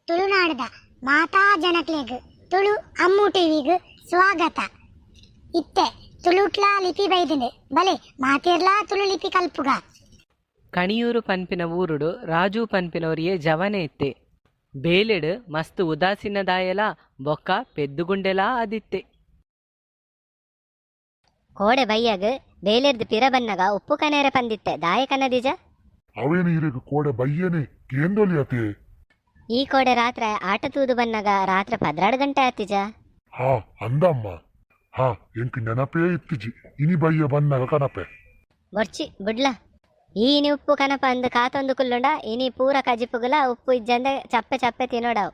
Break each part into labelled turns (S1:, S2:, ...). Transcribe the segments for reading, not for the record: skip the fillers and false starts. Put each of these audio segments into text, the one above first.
S1: ತುಳುನಾಡದ ಮಾತಾ ಜನಕ್ಲೆಗ್ ತುಳು ಅಮ್ಮು ಟಿವಿಗ್ ಸ್ವಾಗತ. ಇತ್ತೆ ತುಳುಟ್ಲ ಲಿಪಿ ಬೈದಿನಿ ಬಲೆ ಮಾತಿರ್ಲ ತುಳು ಲಿಪಿ ಕಲ್ಪುಗ.
S2: ಕಣಿಯೂರು ಪನ್ಪಿನ ಊರುಡು ರಾಜು ಪನ್ಪಿನವರಿಯೇ ಜವನೆ ಇತ್ತೆ. ಬೇಲೆಡು ಮಸ್ತ್ ಉದಾಸೀನದಾಯಲ ಬೊಕ್ಕ ಪೆದ್ದುಗುಂಡೆಲಾ ಆದಿತ್ತೆ.
S3: ಕೋಡೆ ಬಯ್ಯಗ್ ಬೇಲೆರ್ದು ಪಿರ ಬನ್ನಗ ಉಪ್ಪು ಕನೇರೆ ಪಂದಿತ್ತೆ ದಾಯಕನ ದಿಜ
S4: ಅವೇನು ಇರೆಗ್ ಕೋಡೆ ಬಯ್ಯನೆ ಕೇಂದೊಲಿಯತೆ.
S3: ಈ ಕೋಡೆ ರಾತ್ರಿ ಆಟ ತೂದು ಬನ್ನಗ ರಾತ್ರಿ 12 ಗಂಟೆ ಆತಿಜ.
S4: ಹಾ ಅಂದಮ್ಮ. ಹಾ ಎಂಕ್ ನೆನಪೇ ಇತ್ತಿಜಿ ಇನಿ ಬಯ್ಯ ಬನ್ನಗ ಕನಪೆ
S3: ಬೊರ್ಚಿ ಬುಡ್ಲ ಈನಿ ಉಪ್ಪು ಕನಪ ಅಂದು ಕಾತೊಂದು ಕುಲ್ಲುಂಡ ಇನಿ ಪೂರ ಕಜಿಪುಗುಲ ಉಪ್ಪು ಇಜ್ಜಂದೆ ಚಪ್ಪೆ ಚಪ್ಪೆ ತಿನ್ನೋಡವು.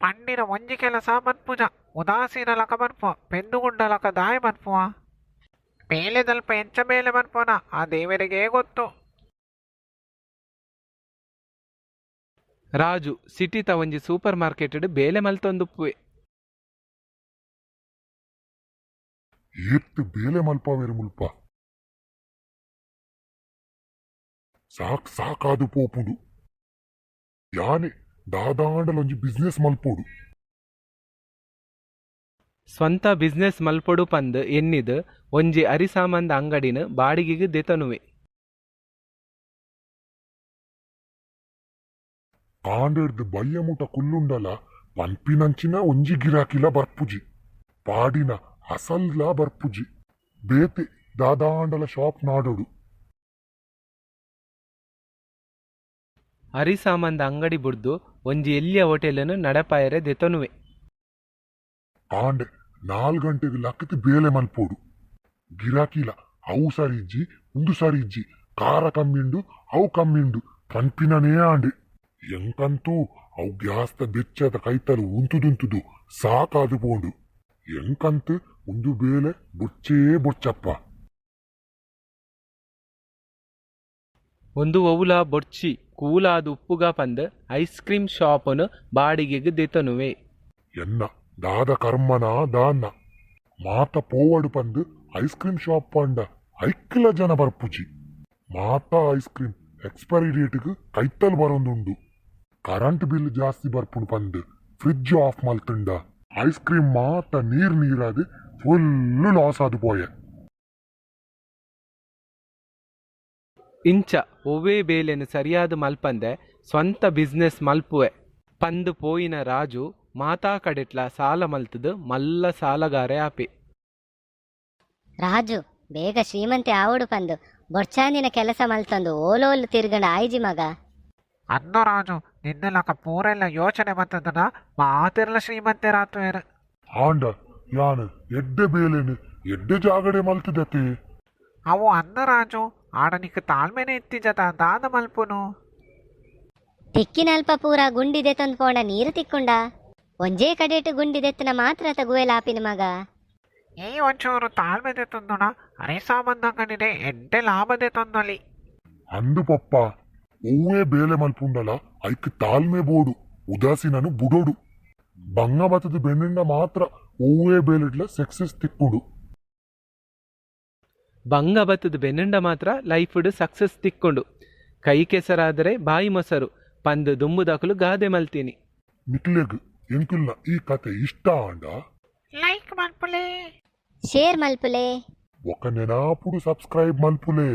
S5: ಪಂಡಿನ ಒಂಜಿ ಕೆಲಸ ಮನ್ಪುಜ ಉದಾಸೀನ ಲಕ ಮನ್ಪುವ ಪೆಂದುಗುಂಡ ಲಕ ದಾಯ ಮನ್ಪುವ ಬೇಲೆದಲ್ಪ ಎಂಚ ಬೇಲೆ ಮನ್ಪುವನ ಆ ದೇವರಿಗೆ ಗೊತ್ತು.
S6: ರಾಜು ಸಿಟಿತ ಒಂಜಿ ಸೂಪರ್ ಮಾರ್ಕೆಟ್ ಬೇಲೆ ಮಲ್ತೊಂದುಪ್ಪುವೆ.
S4: ಏತ್ ಬೇಲೆ ಮಲ್ಪವೇರು ಮುಲ್ಪ ಸಾಕಾದು ಪೋಪುಡು. ಯಾನೆ ದಾದಾಂಡಲೊಂಜಿ ಬಿಸ್ನೆಸ್ ಮಲ್ಪೋಡು.
S6: ಸ್ವಂತ ಬಿಸ್ನೆಸ್ ಮಲ್ಪೊಡು ಪಂದ್ ಎನ್ನಿದ್ ಒಂಜಿ ಅರಿಸಾಮಂದ ಅಂಗಡಿನ ಬಾಡಿಗೆಗ್ ದೆತನುವೆ.
S4: ಕಾಂಡೆರ್ದು ಬಯ್ಯ ಮುಟ ಕುಲ್ಲುಂಡಲ ಪನ್ಪಿನಂಚಿನ ಒಂಜಿ ಗಿರಾಕಿಲ ಬರ್ಪುಜಿ ಪಾಡಿನ ಅಸಲ್ಲ ಬರ್ಪುಜಿ ಬೇತೆ ದಾದಾಂಡಲ ಶಾಪ್ ನಾಡೋಡು.
S6: ಅರಿಸಾಮಂದ ಅಂಗಡಿ ಬುಡ್ದು ಒಂಜಿ ಎಲ್ಲಿಯ ಹೋಟೆಲನ್ನು ನಡಪಾಯರೆ ದೆತನುವೆ.
S4: ಕಾಂಡೆ 4 ಗಂಟೆಗೆ ಲಕ್ಕತಿ ಬೇಲೆ ಮಲ್ಪೋಡು. ಗಿರಾಕಿಲ ಅವು ಸರಿ ಇಜ್ಜಿ ಉಂದು ಸರಿ ಇಜ್ಜಿ ಕಾರ ಕಮ್ಮಿಂಡು ಅವು ಕಮ್ಮಿಂಡು ಪನ್ಪಿನನೇ ಆಂಡೆ. ಎಂಕಂತೂ ಅವು ಗ್ಯಾಸ್ತ ಬೆಚ್ಚದ ಕೈತಲು ಉಂತುದುಂತುದು ಸಾಕಾದು ಪೋಂಡು. ಎಂಕಂತು ಒಂದು ಬೇಲೆ ಬೊಚ್ಚೇ ಬೊಚ್ಚಪ್ಪ.
S6: ಒಂದು ಒವುಲ ಬೊಡ್ಚಿ ಕೂಲಾದ ಉಪ್ಪುಗ ಪಂದ್ ಐಸ್ ಕ್ರೀಮ್ ಶಾಪನು ಬಾಡಿಗೆಗ್ ದೆತನುವೆ.
S4: ಎನ್ನ ದಾದ ಕರ್ಮನ ದಾನ್ನ ಮಾತ ಪೋವಡು ಪಂದ್ ಐಸ್ ಕ್ರೀಮ್ ಶಾಪ್ ಪಂಡ ಐಕ್ಲ ಜನ ಬರ್ಪುಜಿ. ಮಾತ ಐಸ್ ಕ್ರೀಮ್ ಎಕ್ಸ್ಪೈರಿ ಡೇಟ್ಗ್ ಕೈತಲ್ ಬರೊಂದುಂಡು. ಕರೆಂಟ್ ಬಿಲ್ ಜಾಸ್ತಿ ಬರ್ಪುಂಡು ಪಂದ್ ಫ್ರಿಡ್ಜ್ ಆಫ್ ಮಲ್ತುಂಡ ಐಸ್ ಕ್ರೀಮ್ ಮಾತ ನೀರಾದ್ ಫುಲ್ಲು ಲಾಸ್ ಆದು ಪೋಯೆ.
S6: ಇಂಚ ಒವ್ವೇ ಬೇಲೆನು ಸರಿಯಾದ ಮಲ್ಪಂದೆ ಸ್ವಂತ ಬಿಸ್ನೆಸ್ ಮಲ್ಪುವೆ ಪಂದ್ ಪೋಯಿನ ರಾಜು ಮಾತಾ ಕಡೆಟ್ಲ ಸಾಲ ಮಲ್ತದು ಮಲ್ಲ ಸಾಲಗಾರೆ ಆಪೆ.
S3: ರಾಜು ಬೇಗ ಶ್ರೀಮಂತೆ ಆವಡು ಪಂದು ಬೊಡ್ಚಾಂದಿನ ಕೆಲಸ ಮಲ್ತಂದು ಓಲೋಲು ತಿರ್ಗಂಡ ಆಯ್ಜಿ ಮಗ.
S5: ಅನ್ನೋ ರಾಜು ನಿನ್ನ ಲಕ ಪೂರೆಲ್ಲ ಯೋಚನೆ ಬರ್ತದನ ಮಾತಿರ್ಲ ಶ್ರೀಮಂತೆ ರಾತ್ವೇರು.
S4: ಆಂಡ ಯಾನು ಎಡ್ಡೆ ಬೇಲೆನು ಎಡ್ಡೆ ಜಾಗಡೆ ಮಲ್ತದತೆ.
S5: ಅವು ಅನ್ನ ರಾಜು ಆಡ ನಿಕ್ ತಾಳ್ಮೆನೆ ಎತ್ತಿಜತ ದಾದ ಮಲ್ಪುನು.
S3: ತಿಕ್ಕಿನಲ್ಪ ಪೂರ ಗುಂಡಿದೆ ತಂದು ಪೋಂಡ ನೀರು ತಿಕ್ಕೊಂಡ ಒಂಜೇ ಕಡೆಟು ಗುಂಡಿದೆತ್ತನ ಮಾತ್ರ ತಗುವೆಲಾಪಿನ ಮಗ.
S5: ಈ ಒಂಚೂರು ತಾಳ್ಮೆದೆ ತಂದೋಣ ಅರಿಸಾಮಂದ ಅಂಗಡಿಡೆ ಎಡ್ಡೆ ಲಾಭದೆ ತಂದೊಲಿ.
S4: ಅಂದು ಪಪ್ಪ ಒವ್ವೇ ಬೇಲೆ ಮಲ್ಪುಂಡಲ ಐಕ್ ತಾಳ್ಮೆ ಬೋಡು ಉದಾಸೀನನು ಬುಡೋಡು. ಬಂಗ ಬತ್ತದ ಬೆನ್ನಿಂದ ಮಾತ್ರ ಒವ್ವೇ ಬೇಲೆಡ್ಲ ಸಕ್ಸಸ್ ತಿಕ್ಕುಡು.
S6: ಬಂಗ ಬತ್ತದ ಬೆನ್ನುಂಡ ಮಾತ್ರ ಲೈಫ್ಡ್ ಸಕ್ಸಸ್ ತಿಕ್ಕೊಂಡು ಕೈ ಕೆಸರಾದರೆ ಬಾಯಿ ಮೊಸರು ಪಂದ್ ದುಂಬುದಾಕಲು ಗಾದೆ ಮಲ್ತೀನಿ.
S4: ನಿಕ್ಲೆಗ್ ಎಂಕುಲ್ನ ಈ ಕತೆ ಇಷ್ಟ ಆಂಡ
S5: ಲೈಕ್ ಮಲ್ಪುಲೆ
S3: ಶೇರ್ ಮಲ್ಪುಲೆ
S4: ఒక నెనాపుడు సబ్స్క్రైబ్ మల్పులే.